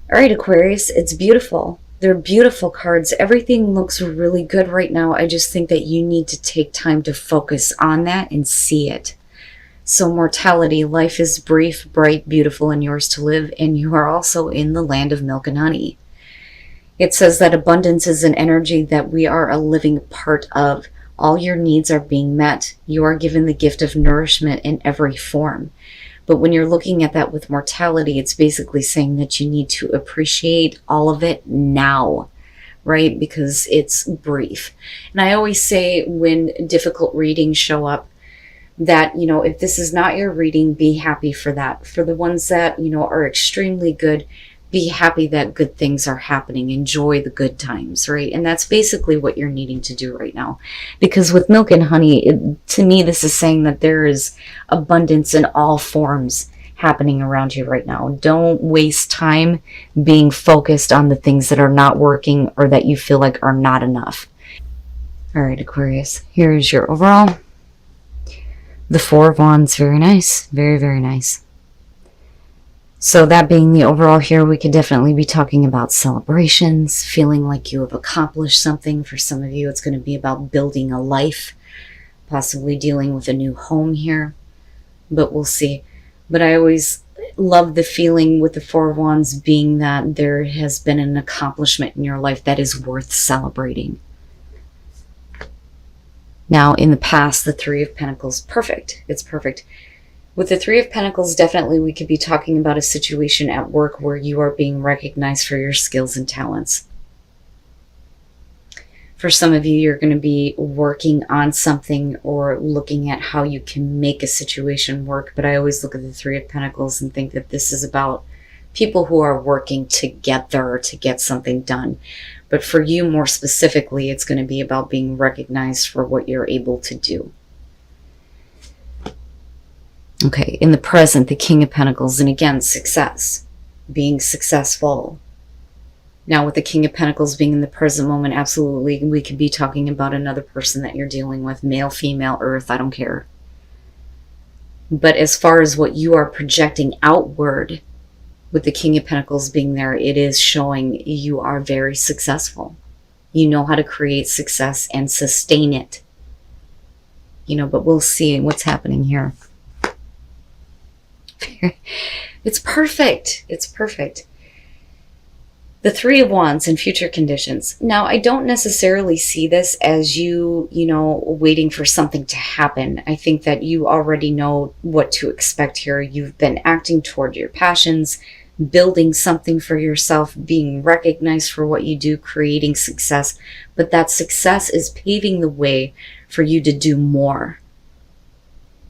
All right, Aquarius, it's beautiful. They're beautiful cards. Everything looks really good right now. I just think that you need to take time to focus on that and see it. So mortality, life is brief, bright, beautiful, and yours to live, and you are also in the land of milk and honey. It says that abundance is an energy that we are a living part of. All your needs are being met. You are given the gift of nourishment in every form. But when you're looking at that with mortality, it's basically saying that you need to appreciate all of it now, right? Because it's brief. And I always say when difficult readings show up, that, if this is not your reading, be happy for that. For the ones that, are extremely good, be happy that good things are happening. Enjoy the good times, right? And that's basically what you're needing to do right now. Because with milk and honey, to me, this is saying that there is abundance in all forms happening around you right now. Don't waste time being focused on the things that are not working or that you feel like are not enough. All right, Aquarius, here is your overall. The Four of Wands, very nice. Very, very nice. So that being the overall here, we could definitely be talking about celebrations, feeling like you have accomplished something. For some of you, it's going to be about building a life, possibly dealing with a new home here, but we'll see. But I always love the feeling with the Four of Wands being that there has been an accomplishment in your life that is worth celebrating. Now, in the past, the Three of Pentacles, perfect. It's perfect. With the Three of Pentacles, definitely we could be talking about a situation at work where you are being recognized for your skills and talents. For some of you, you're going to be working on something or looking at how you can make a situation work. But I always look at the Three of Pentacles and think that this is about people who are working together to get something done. But for you, more specifically, it's going to be about being recognized for what you're able to do. Okay, in the present, the King of Pentacles, and again, success, being successful. Now, with the King of Pentacles being in the present moment, absolutely, we could be talking about another person that you're dealing with, male, female, earth, I don't care. But as far as what you are projecting outward, with the King of Pentacles being there, it is showing you are very successful. You know how to create success and sustain it. But we'll see what's happening here. It's perfect. It's perfect. The Three of Wands and future conditions. Now, I don't necessarily see this as you, waiting for something to happen. I think that you already know what to expect here. You've been acting toward your passions, building something for yourself, being recognized for what you do, creating success. But that success is paving the way for you to do more.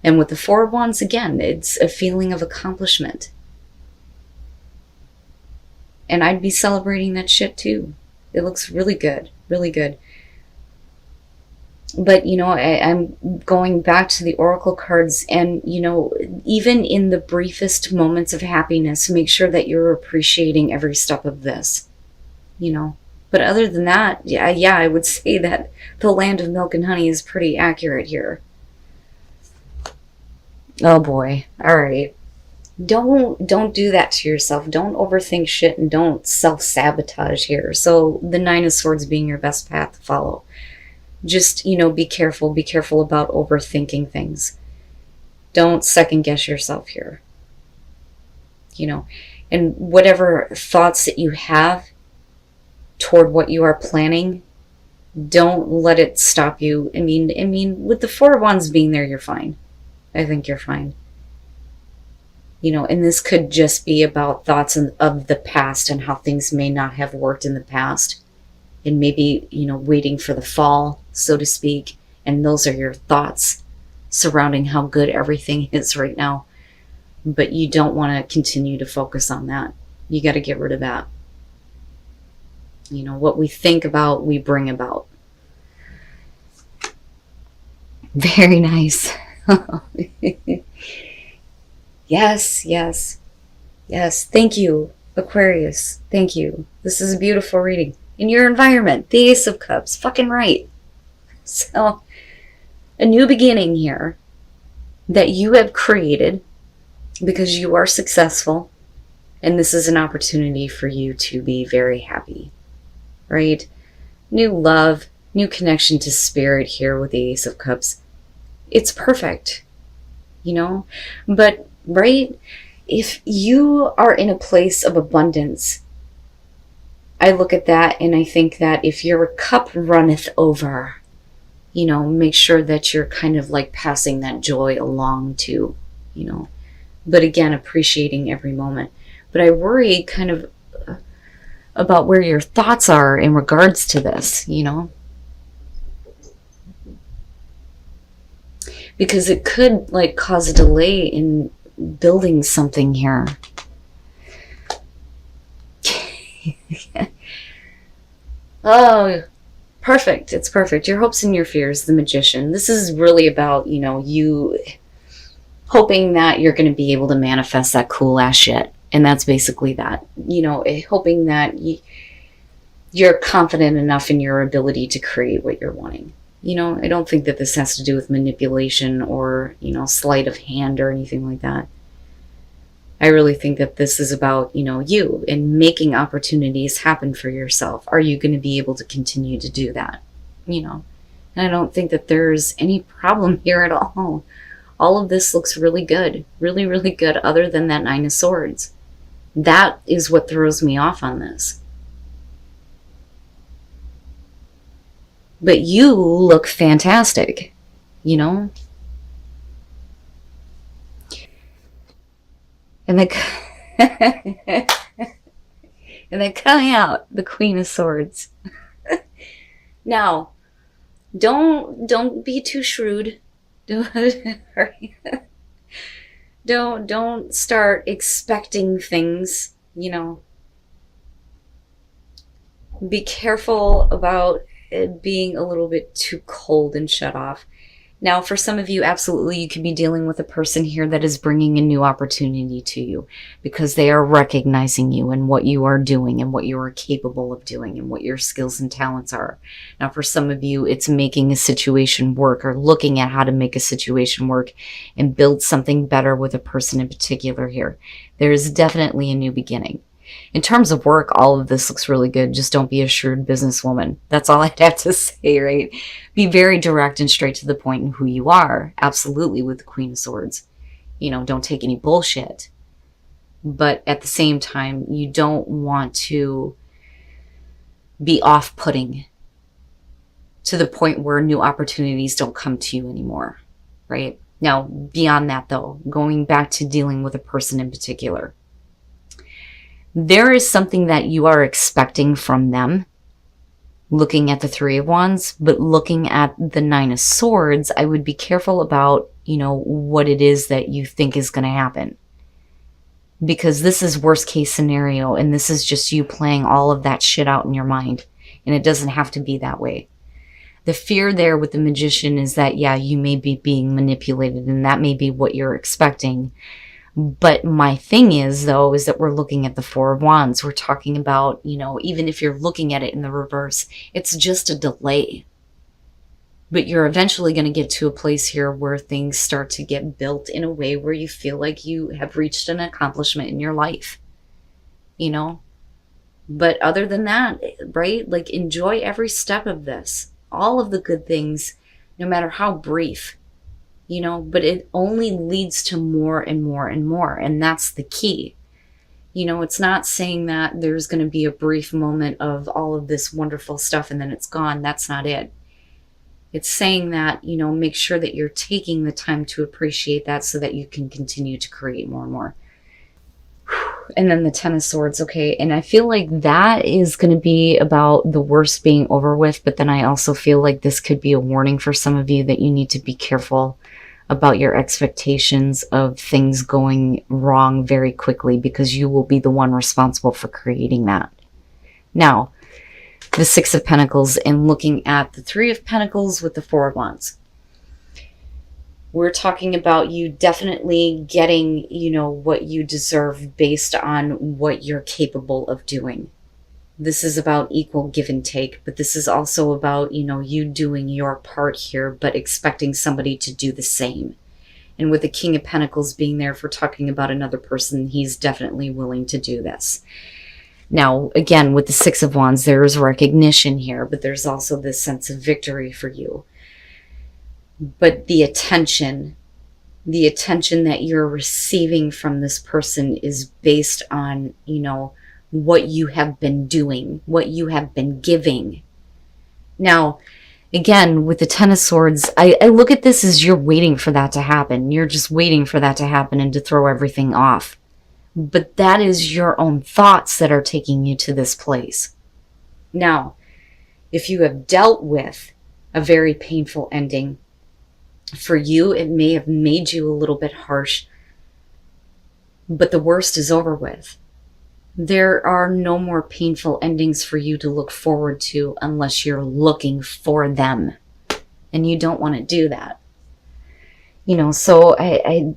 And with the Four of Wands, again, it's a feeling of accomplishment. And I'd be celebrating that shit too. It looks really good, really good. But, I'm going back to the Oracle cards and, even in the briefest moments of happiness, make sure that you're appreciating every step of this, But other than that, yeah, I would say that the land of milk and honey is pretty accurate here. Oh boy. All right. Don't do that to yourself. Don't overthink shit and don't self-sabotage here. So the Nine of Swords being your best path to follow. Just, be careful. Be careful about overthinking things. Don't second guess yourself here. And whatever thoughts that you have toward what you are planning, don't let it stop you. I mean, with the Four of Wands being there, you're fine. I think you're fine. And this could just be about thoughts of the past and how things may not have worked in the past. And maybe, waiting for the fall, so to speak. And those are your thoughts surrounding how good everything is right now. But you don't want to continue to focus on that. You got to get rid of that. What we think about, we bring about. Very nice. Yes. Thank you, Aquarius. Thank you. This is a beautiful reading. In your environment, the Ace of Cups. Fucking right. So, a new beginning here that you have created because you are successful And this is an opportunity for you to be very happy, right? New love, new connection to spirit here with the Ace of Cups. It's perfect, you know? But, right, if you are in a place of abundance, I look at that and I think that if your cup runneth over, you know, make sure that you're kind of like passing that joy along to, you know, but again, appreciating every moment. But I worry kind of about where your thoughts are in regards to this, you know, because it could like cause a delay in building something here. Oh, perfect. It's perfect. Your hopes and your fears, the Magician. This is really about, you know, you hoping that you're going to be able to manifest that cool ass shit. And that's basically that, you know, hoping that you're confident enough in your ability to create what you're wanting. You know, I don't think that this has to do with manipulation or, you know, sleight of hand or anything like that. I really think that this is about, you know, you and making opportunities happen for yourself. Are you going to be able to continue to do that? You know, and I don't think that there's any problem here at all. All of this looks really good, really, really good, other than that Nine of Swords. That is what throws me off on this. But you look fantastic, you know? And then, and then coming out, the Queen of Swords. Now, don't be too shrewd. Don't start expecting things, you know. Be careful about it being a little bit too cold and shut off. Now, for some of you, absolutely, you could be dealing with a person here that is bringing a new opportunity to you because they are recognizing you and what you are doing and what you are capable of doing and what your skills and talents are. Now, for some of you, it's making a situation work or looking at how to make a situation work and build something better with a person in particular here. There is definitely a new beginning. In terms of work, all of this looks really good. Just don't be a shrewd businesswoman. That's all I'd have to say, right? Be very direct and straight to the point in who you are. Absolutely, with the Queen of Swords. You know, don't take any bullshit. But at the same time, you don't want to be off-putting to the point where new opportunities don't come to you anymore, right? Now, beyond that, though, going back to dealing with a person in particular, there is something that you are expecting from them, looking at the Three of Wands, but looking at the Nine of Swords, I would be careful about, you know, what it is that you think is going to happen. Because this is worst case scenario, and this is just you playing all of that shit out in your mind. And it doesn't have to be that way. The fear there with the Magician is that, yeah, you may be being manipulated, and that may be what you're expecting. But my thing is, though, is that we're looking at the Four of Wands. We're talking about, you know, even if you're looking at it in the reverse, it's just a delay. But you're eventually going to get to a place here where things start to get built in a way where you feel like you have reached an accomplishment in your life. You know? But other than that, right? Like, enjoy every step of this. All of the good things, no matter how brief. You know, but it only leads to more and more and more. And that's the key. You know, it's not saying that there's going to be a brief moment of all of this wonderful stuff and then it's gone. That's not it. It's saying that, you know, make sure that you're taking the time to appreciate that so that you can continue to create more and more. And then the Ten of Swords, okay. And I feel like that is going to be about the worst being over with. But then I also feel like this could be a warning for some of you that you need to be careful about your expectations of things going wrong very quickly, because you will be the one responsible for creating that. Now, the Six of Pentacles, and looking at the Three of Pentacles with the Four of Wands. We're talking about you definitely getting, you know, what you deserve based on what you're capable of doing. This is about equal give and take, but this is also about, you know, you doing your part here, but expecting somebody to do the same. And with the King of Pentacles being there for talking about another person, he's definitely willing to do this. Now, again, with the Six of Wands, there is recognition here, but there's also this sense of victory for you. But the attention that you're receiving from this person is based on, you know, what you have been doing, what you have been giving. Now, again, with the Ten of Swords, I look at this as you're waiting for that to happen. You're just waiting for that to happen and to throw everything off. But that is your own thoughts that are taking you to this place. Now, if you have dealt with a very painful ending, for you, it may have made you a little bit harsh, but the worst is over with. There are no more painful endings for you to look forward to unless you're looking for them. And you don't want to do that. You know, so I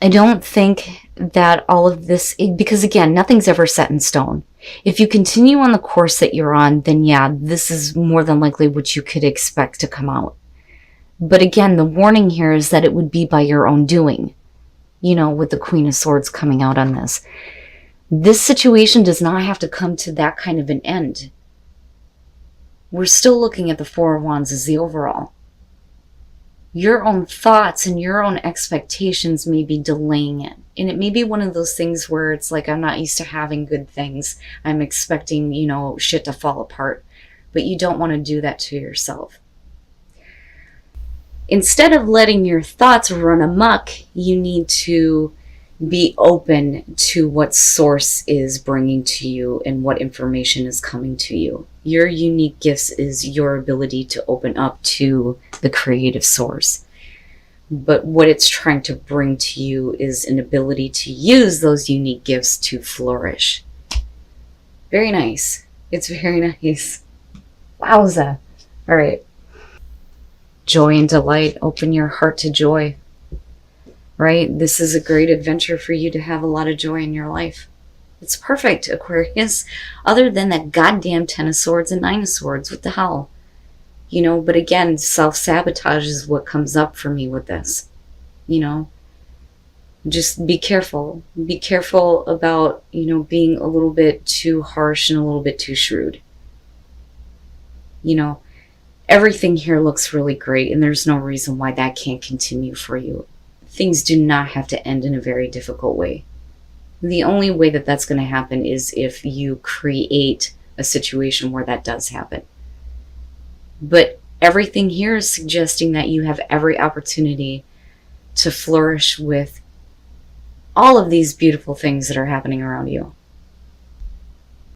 don't think that all of this, because again, nothing's ever set in stone. If you continue on the course that you're on, then yeah, this is more than likely what you could expect to come out. But again, the warning here is that it would be by your own doing. You know, with the Queen of Swords coming out on this. This situation does not have to come to that kind of an end. We're still looking at the Four of Wands as the overall. Your own thoughts and your own expectations may be delaying it. And it may be one of those things where it's like, I'm not used to having good things. I'm expecting, you know, shit to fall apart. But you don't want to do that to yourself. Instead of letting your thoughts run amok, you need to be open to what source is bringing to you and what information is coming to you. Your unique gifts is your ability to open up to the creative source. But what it's trying to bring to you is an ability to use those unique gifts to flourish. Very nice. It's very nice. Wowza. All right. Joy and delight. Open your heart to joy. Right? This is a great adventure for you to have a lot of joy in your life. It's perfect, Aquarius. Other than that goddamn Ten of Swords and Nine of Swords. What the hell? You know, but again, self-sabotage is what comes up for me with this. You know? Just be careful. Be careful about, you know, being a little bit too harsh and a little bit too shrewd. You know? Everything here looks really great, and there's no reason why that can't continue for you. Things do not have to end in a very difficult way. The only way that that's going to happen is if you create a situation where that does happen. But everything here is suggesting that you have every opportunity to flourish with all of these beautiful things that are happening around you.